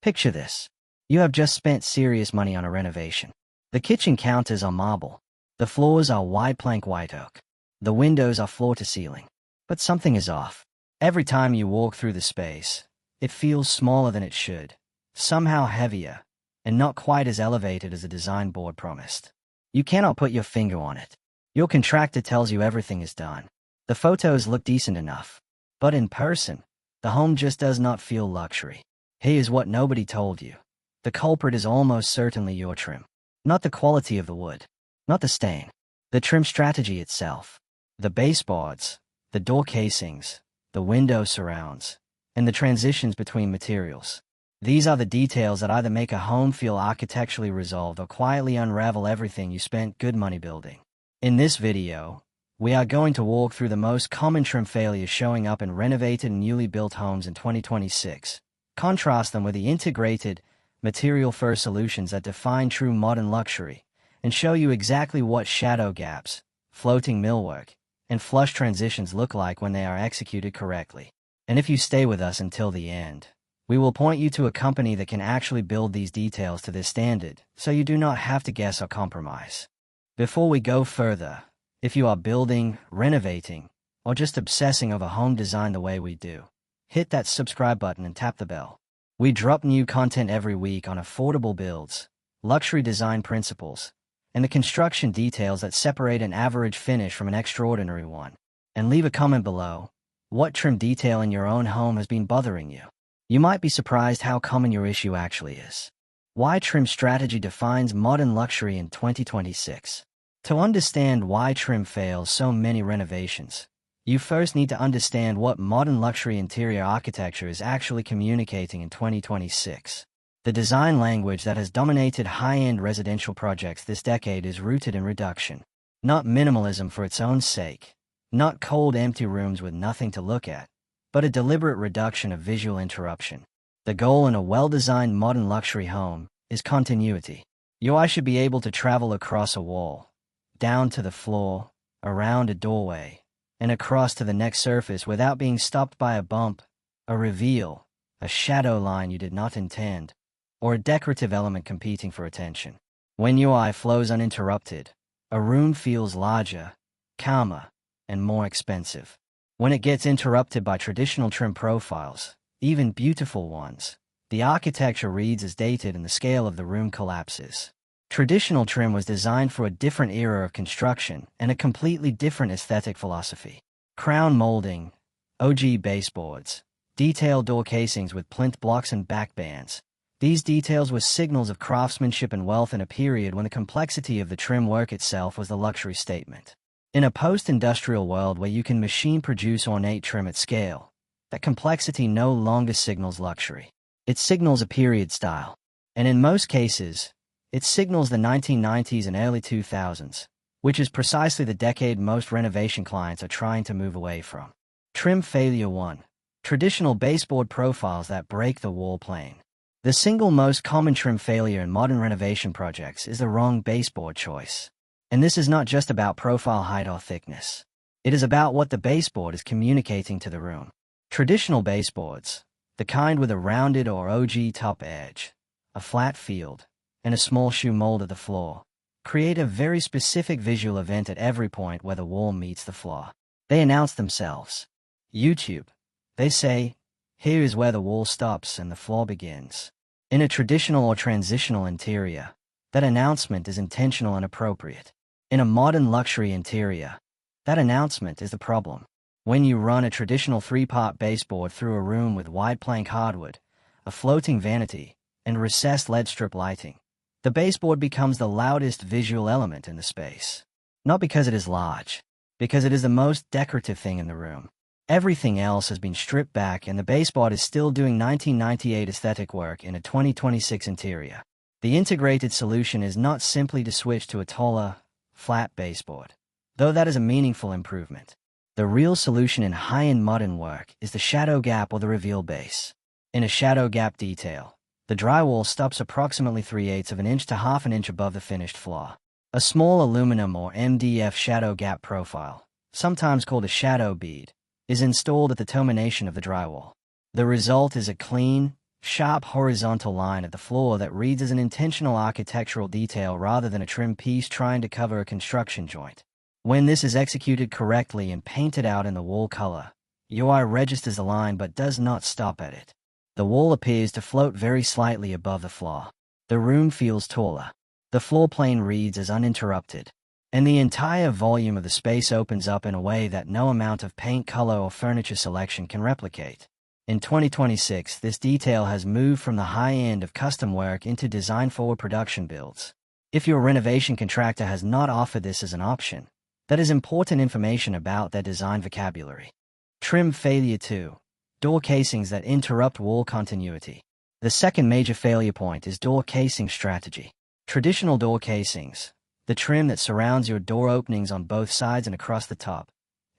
Picture this. You have just spent serious money on a renovation. The kitchen counters are marble. The floors are wide plank white oak. The windows are floor to ceiling. But something is off. Every time you walk through the space, it feels smaller than it should, somehow heavier, and not quite as elevated as the design board promised. You cannot put your finger on it. Your contractor tells you everything is done. The photos look decent enough. But in person, the home just does not feel luxury. Here's what nobody told you. The culprit is almost certainly your trim. Not the quality of the wood. Not the stain. The trim strategy itself. The baseboards, the door casings, the window surrounds, and the transitions between materials. These are the details that either make a home feel architecturally resolved or quietly unravel everything you spent good money building. In this video, we are going to walk through the most common trim failures showing up in renovated and newly built homes in 2026. Contrast them with the integrated, material-first solutions that define true modern luxury, and show you exactly what shadow gaps, floating millwork, and flush transitions look like when they are executed correctly. And if you stay with us until the end, we will point you to a company that can actually build these details to this standard, so you do not have to guess or compromise. Before we go further, if you are building, renovating, or just obsessing over home design the way we do, hit that subscribe button and tap the bell. We drop new content every week on affordable builds, luxury design principles, and the construction details that separate an average finish from an extraordinary one. And leave a comment below. What trim detail in your own home has been bothering you? You might be surprised how common your issue actually is. Why trim strategy defines modern luxury in 2026. To understand why trim fails so many renovations, you first need to understand what modern luxury interior architecture is actually communicating in 2026. The design language that has dominated high-end residential projects this decade is rooted in reduction. Not minimalism for its own sake, not cold empty rooms with nothing to look at, but a deliberate reduction of visual interruption. The goal in a well-designed modern luxury home is continuity. Your eye should be able to travel across a wall, down to the floor, around a doorway, and across to the next surface without being stopped by a bump, a reveal, a shadow line you did not intend, or a decorative element competing for attention. When your eye flows uninterrupted, a room feels larger, calmer, and more expensive. When it gets interrupted by traditional trim profiles, even beautiful ones, the architecture reads as dated and the scale of the room collapses. Traditional trim was designed for a different era of construction and a completely different aesthetic philosophy. Crown molding, ogee baseboards, detailed door casings with plinth blocks and backbands. These details were signals of craftsmanship and wealth in a period when the complexity of the trim work itself was the luxury statement. In a post-industrial world where you can machine-produce ornate trim at scale, that complexity no longer signals luxury. It signals a period style. And in most cases, it signals the 1990s and early 2000s, which is precisely the decade most renovation clients are trying to move away from. Trim failure 1. Traditional baseboard profiles that break the wall plane. The single most common trim failure in modern renovation projects is the wrong baseboard choice. And this is not just about profile height or thickness. It is about what the baseboard is communicating to the room. Traditional baseboards, the kind with a rounded or ogee top edge, a flat field, and a small shoe mold at the floor, create a very specific visual event at every point where the wall meets the floor. They announce themselves. YouTube. They say, here is where the wall stops and the floor begins. In a traditional or transitional interior, that announcement is intentional and appropriate. In a modern luxury interior, that announcement is the problem. When you run a traditional 3-part baseboard through a room with wide plank hardwood, a floating vanity, and recessed LED strip lighting, the baseboard becomes the loudest visual element in the space. Not because it is large, because it is the most decorative thing in the room. Everything else has been stripped back and the baseboard is still doing 1998 aesthetic work in a 2026 interior. The integrated solution is not simply to switch to a taller, flat baseboard, though that is a meaningful improvement. The real solution in high-end modern work is the shadow gap or the reveal base. In a shadow gap detail, the drywall stops approximately 3/8 of an inch to half an inch above the finished floor. A small aluminum or MDF shadow gap profile, sometimes called a shadow bead, is installed at the termination of the drywall. The result is a clean, sharp horizontal line at the floor that reads as an intentional architectural detail rather than a trim piece trying to cover a construction joint. When this is executed correctly and painted out in the wall color, your eye registers the line but does not stop at it. The wall appears to float very slightly above the floor. The room feels taller. The floor plane reads as uninterrupted, and the entire volume of the space opens up in a way that no amount of paint color or furniture selection can replicate. In 2026, this detail has moved from the high end of custom work into design-forward production builds. If your renovation contractor has not offered this as an option, that is important information about their design vocabulary. Trim failure 2. Door casings that interrupt wall continuity. The second major failure point is door casing strategy. Traditional door casings, the trim that surrounds your door openings on both sides and across the top,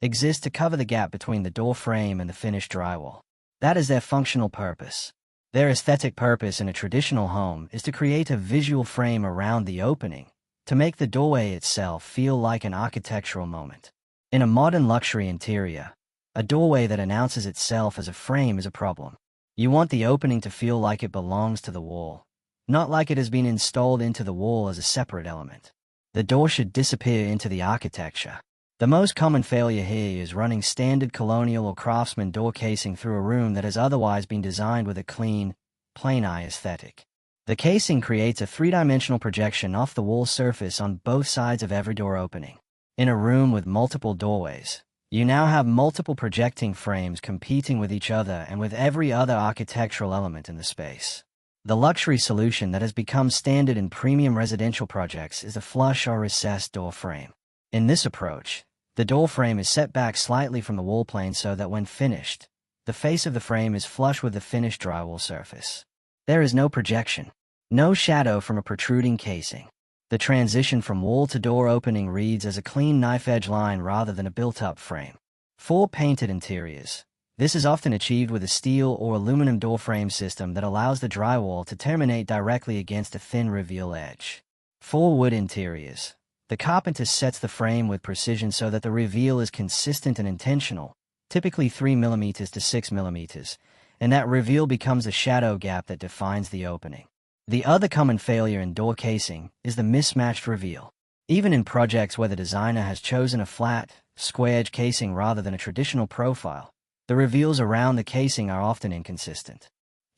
exist to cover the gap between the door frame and the finished drywall. That is their functional purpose. Their aesthetic purpose in a traditional home is to create a visual frame around the opening, to make the doorway itself feel like an architectural moment. In a modern luxury interior, a doorway that announces itself as a frame is a problem. You want the opening to feel like it belongs to the wall, not like it has been installed into the wall as a separate element. The door should disappear into the architecture. The most common failure here is running standard colonial or craftsman door casing through a room that has otherwise been designed with a clean, plain eye aesthetic. The casing creates a three-dimensional projection off the wall surface on both sides of every door opening. In a room with multiple doorways, you now have multiple projecting frames competing with each other and with every other architectural element in the space. The luxury solution that has become standard in premium residential projects is the flush or recessed door frame. In this approach, the door frame is set back slightly from the wall plane so that when finished, the face of the frame is flush with the finished drywall surface. There is no projection, no shadow from a protruding casing. The transition from wall to door opening reads as a clean knife-edge line rather than a built-up frame. For painted interiors, this is often achieved with a steel or aluminum door frame system that allows the drywall to terminate directly against a thin reveal edge. For wood interiors, the carpenter sets the frame with precision so that the reveal is consistent and intentional, typically 3 mm to 6 mm, and that reveal becomes the shadow gap that defines the opening. The other common failure in door casing is the mismatched reveal. Even in projects where the designer has chosen a flat, square-edge casing rather than a traditional profile, the reveals around the casing are often inconsistent.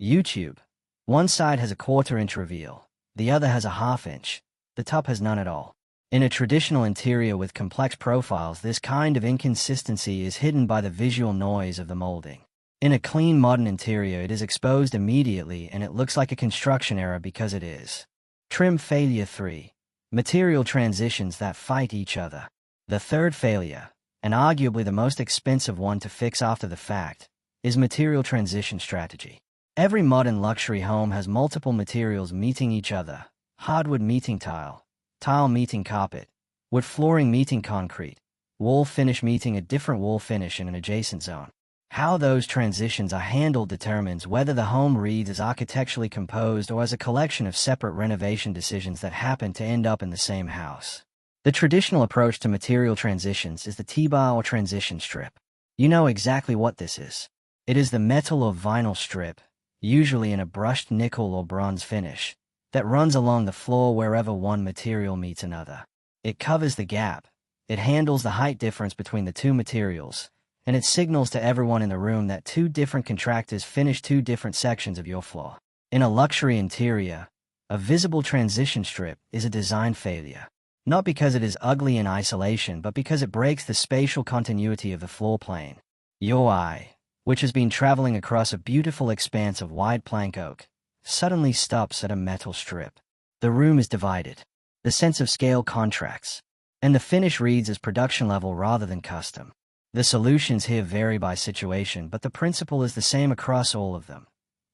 YouTube. One side has a 1/4 inch reveal, the other has a 1/2 inch, the top has none at all. In a traditional interior with complex profiles, this kind of inconsistency is hidden by the visual noise of the molding. In a clean modern interior, it is exposed immediately and it looks like a construction error because it is. Trim failure 3. Material transitions that fight each other. The third failure, and arguably the most expensive one to fix after the fact, is material transition strategy. Every modern luxury home has multiple materials meeting each other: hardwood meeting tile, tile meeting carpet, wood flooring meeting concrete, wall finish meeting a different wall finish in an adjacent zone. How those transitions are handled determines whether the home reads as architecturally composed or as a collection of separate renovation decisions that happen to end up in the same house. The traditional approach to material transitions is the T-bar or transition strip. You know exactly what this is. It is the metal or vinyl strip, usually in a brushed nickel or bronze finish, that runs along the floor wherever one material meets another. It covers the gap, it handles the height difference between the two materials, and it signals to everyone in the room that two different contractors finished two different sections of your floor. In a luxury interior, a visible transition strip is a design failure. Not because it is ugly in isolation, but because it breaks the spatial continuity of the floor plane. Your eye, which has been traveling across a beautiful expanse of wide plank oak, suddenly stops at a metal strip. The room is divided. The sense of scale contracts, and the finish reads as production level rather than custom. The solutions here vary by situation, but the principle is the same across all of them.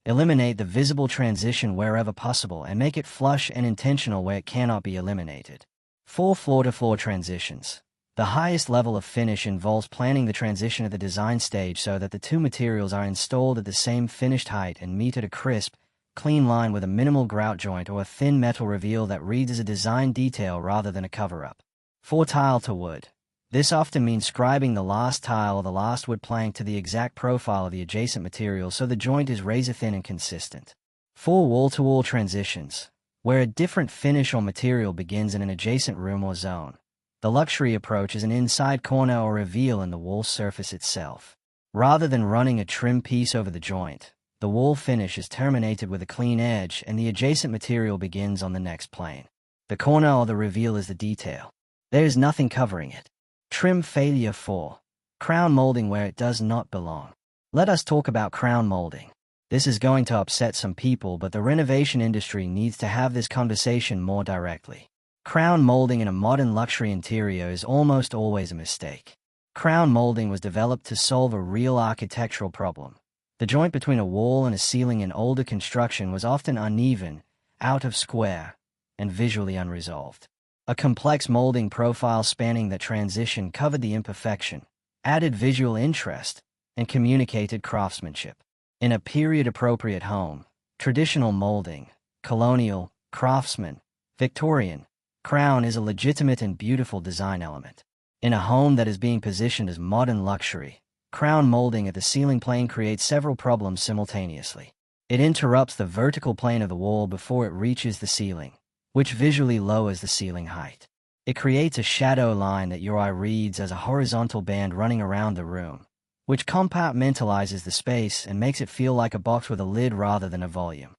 Eliminate the visible transition wherever possible and make it flush and intentional where it cannot be eliminated. For floor-to-floor transitions, the highest level of finish involves planning the transition at the design stage so that the two materials are installed at the same finished height and meet at a crisp, clean line with a minimal grout joint or a thin metal reveal that reads as a design detail rather than a cover-up. For tile to wood, This often means scribing the last tile or the last wood plank to the exact profile of the adjacent material so the joint is razor-thin and consistent. 4 wall-to-wall transitions, where a different finish or material begins in an adjacent room or zone. The luxury approach is an inside corner or reveal in the wall surface itself. Rather than running a trim piece over the joint, the wall finish is terminated with a clean edge and the adjacent material begins on the next plane. The corner or the reveal is the detail. There is nothing covering it. Trim failure 4. Crown molding where it does not belong. Let us talk about crown molding. This is going to upset some people, but the renovation industry needs to have this conversation more directly. Crown molding in a modern luxury interior is almost always a mistake. Crown molding was developed to solve a real architectural problem. The joint between a wall and a ceiling in older construction was often uneven, out of square, and visually unresolved. A complex molding profile spanning the transition covered the imperfection, added visual interest, and communicated craftsmanship. In a period-appropriate home, traditional molding, colonial, craftsman, Victorian, crown is a legitimate and beautiful design element. In a home that is being positioned as modern luxury, crown molding at the ceiling plane creates several problems simultaneously. It interrupts the vertical plane of the wall before it reaches the ceiling, which visually lowers the ceiling height. It creates a shadow line that your eye reads as a horizontal band running around the room, which compartmentalizes the space and makes it feel like a box with a lid rather than a volume.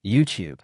YouTube.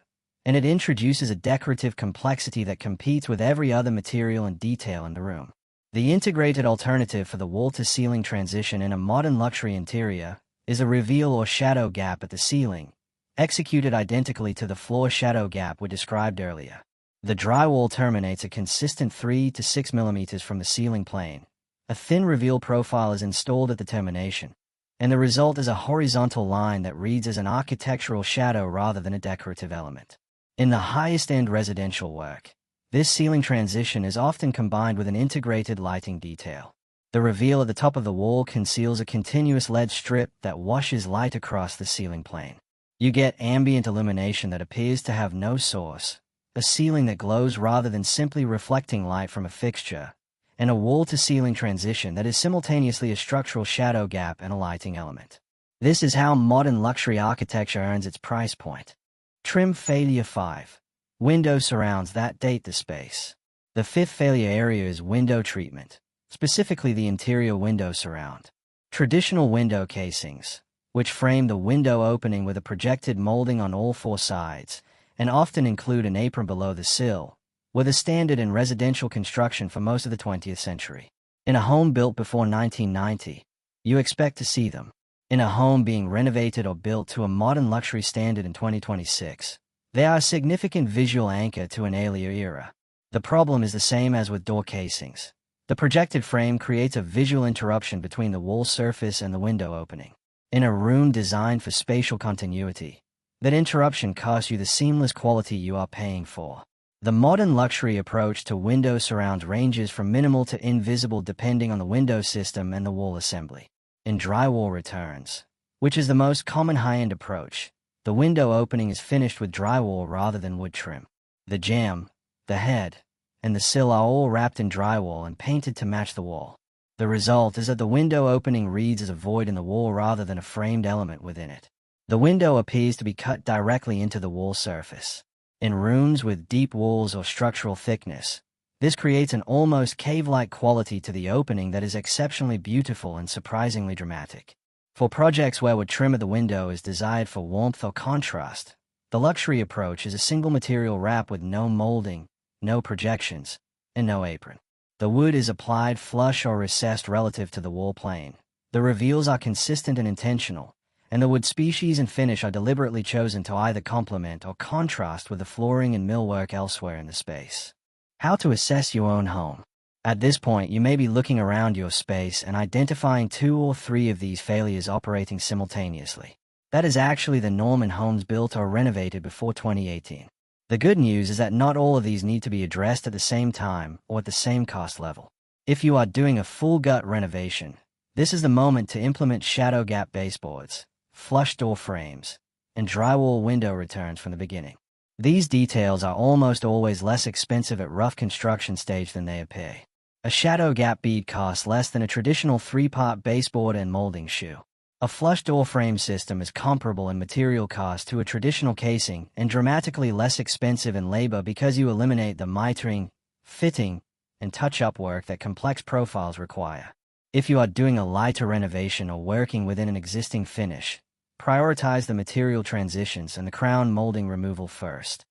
And it introduces a decorative complexity that competes with every other material and detail in the room. The integrated alternative for the wall-to-ceiling transition in a modern luxury interior is a reveal or shadow gap at the ceiling, executed identically to the floor shadow gap we described earlier. The drywall terminates a consistent 3 to 6 mm from the ceiling plane. A thin reveal profile is installed at the termination, and the result is a horizontal line that reads as an architectural shadow rather than a decorative element. In the highest-end residential work, this ceiling transition is often combined with an integrated lighting detail. The reveal at the top of the wall conceals a continuous LED strip that washes light across the ceiling plane. You get ambient illumination that appears to have no source, a ceiling that glows rather than simply reflecting light from a fixture, and a wall-to-ceiling transition that is simultaneously a structural shadow gap and a lighting element. This is how modern luxury architecture earns its price point. Trim failure 5. Window surrounds that date the space. The 5th failure area is window treatment, specifically the interior window surround. Traditional window casings, which frame the window opening with a projected molding on all 4 sides, and often include an apron below the sill, were the standard in residential construction for most of the 20th century. In a home built before 1990, you expect to see them. In a home being renovated or built to a modern luxury standard in 2026, they are a significant visual anchor to an earlier era. The problem is the same as with door casings. The projected frame creates a visual interruption between the wall surface and the window opening. In a room designed for spatial continuity, that interruption costs you the seamless quality you are paying for. The modern luxury approach to window surrounds ranges from minimal to invisible depending on the window system and the wall assembly. In drywall returns, which is the most common high-end approach, the window opening is finished with drywall rather than wood trim. The jamb, the head, and the sill are all wrapped in drywall and painted to match the wall. The result is that the window opening reads as a void in the wall rather than a framed element within it. The window appears to be cut directly into the wall surface. In rooms with deep walls or structural thickness, this creates an almost cave-like quality to the opening that is exceptionally beautiful and surprisingly dramatic. For projects where wood trim at the window is desired for warmth or contrast, the luxury approach is a single material wrap with no molding, no projections, and no apron. The wood is applied flush or recessed relative to the wall plane. The reveals are consistent and intentional, and the wood species and finish are deliberately chosen to either complement or contrast with the flooring and millwork elsewhere in the space. How to assess your own home. At this point, you may be looking around your space and identifying 2 or 3 of these failures operating simultaneously. That is actually the norm in homes built or renovated before 2018. The good news is that not all of these need to be addressed at the same time or at the same cost level. If you are doing a full gut renovation, this is the moment to implement shadow gap baseboards, flush door frames, and drywall window returns from the beginning. These details are almost always less expensive at rough construction stage than they appear. A shadow gap bead costs less than a traditional 3-part baseboard and molding shoe. A flush door frame system is comparable in material cost to a traditional casing and dramatically less expensive in labor because you eliminate the mitering, fitting, and touch-up work that complex profiles require. If you are doing a lighter renovation or working within an existing finish, prioritize the material transitions and the crown molding removal first.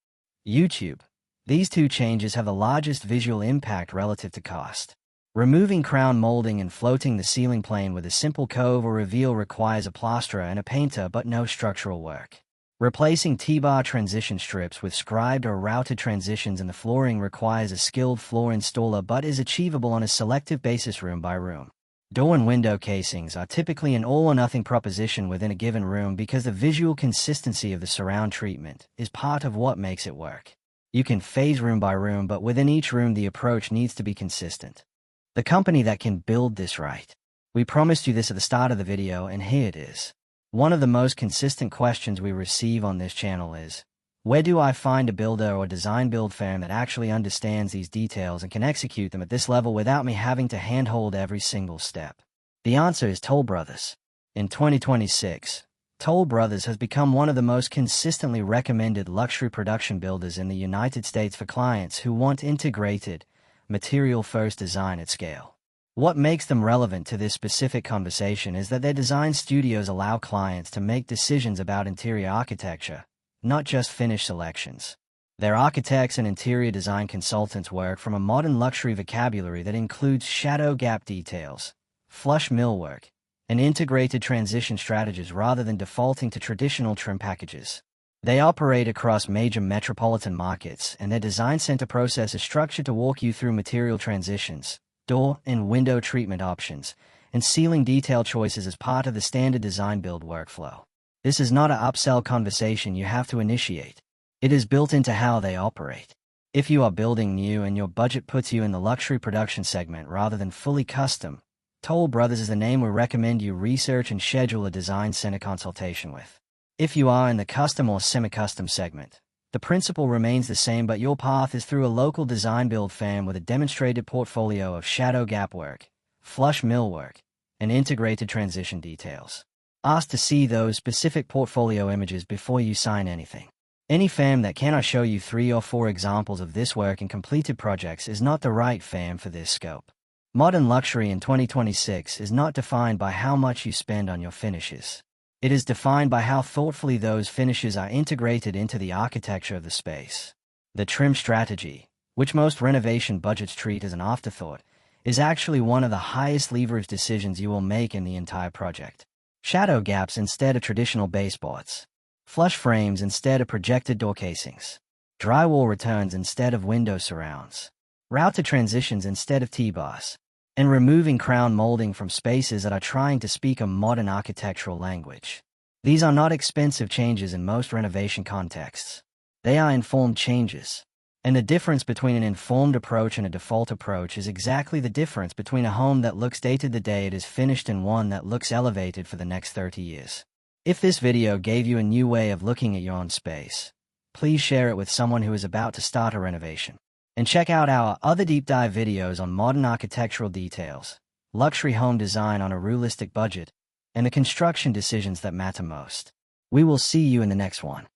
YouTube. These two changes have the largest visual impact relative to cost. Removing crown molding and floating the ceiling plane with a simple cove or reveal requires a plasterer and a painter but no structural work. Replacing T-bar transition strips with scribed or routed transitions in the flooring requires a skilled floor installer but is achievable on a selective basis room by room. Door and window casings are typically an all-or-nothing proposition within a given room because the visual consistency of the surround treatment is part of what makes it work. You can phase room by room, but within each room the approach needs to be consistent. The company that can build this right. We promised you this at the start of the video, and here it is. One of the most consistent questions we receive on this channel is, where do I find a builder or design build firm that actually understands these details and can execute them at this level without me having to handhold every single step? The answer is Toll Brothers. In 2026, Toll Brothers has become one of the most consistently recommended luxury production builders in the United States for clients who want integrated, material-first design at scale. What makes them relevant to this specific conversation is that their design studios allow clients to make decisions about interior architecture, not just finish selections. Their architects and interior design consultants work from a modern luxury vocabulary that includes shadow gap details, flush millwork, and integrated transition strategies rather than defaulting to traditional trim packages. They operate across major metropolitan markets, and their design center process is structured to walk you through material transitions, door and window treatment options, and ceiling detail choices as part of the standard design build workflow. This is not an upsell conversation you have to initiate. It is built into how they operate. If you are building new and your budget puts you in the luxury production segment rather than fully custom, Toll Brothers is the name we recommend you research and schedule a design center consultation with. If you are in the custom or semi-custom segment, the principle remains the same, but your path is through a local design build firm with a demonstrated portfolio of shadow gap work, flush millwork, and integrated transition details. Ask to see those specific portfolio images before you sign anything. Any firm that cannot show you 3 or 4 examples of this work in completed projects is not the right firm for this scope. Modern luxury in 2026 is not defined by how much you spend on your finishes. It is defined by how thoughtfully those finishes are integrated into the architecture of the space. The trim strategy, which most renovation budgets treat as an afterthought, is actually one of the highest leverage decisions you will make in the entire project. Shadow gaps instead of traditional baseboards. Flush frames instead of projected door casings. Drywall returns instead of window surrounds. Routed transitions instead of T-bars. And removing crown molding from spaces that are trying to speak a modern architectural language. These are not expensive changes in most renovation contexts. They are informed changes. And the difference between an informed approach and a default approach is exactly the difference between a home that looks dated the day it is finished and one that looks elevated for the next 30 years. If this video gave you a new way of looking at your own space, please share it with someone who is about to start a renovation. And check out our other deep dive videos on modern architectural details, luxury home design on a realistic budget, and the construction decisions that matter most. We will see you in the next one.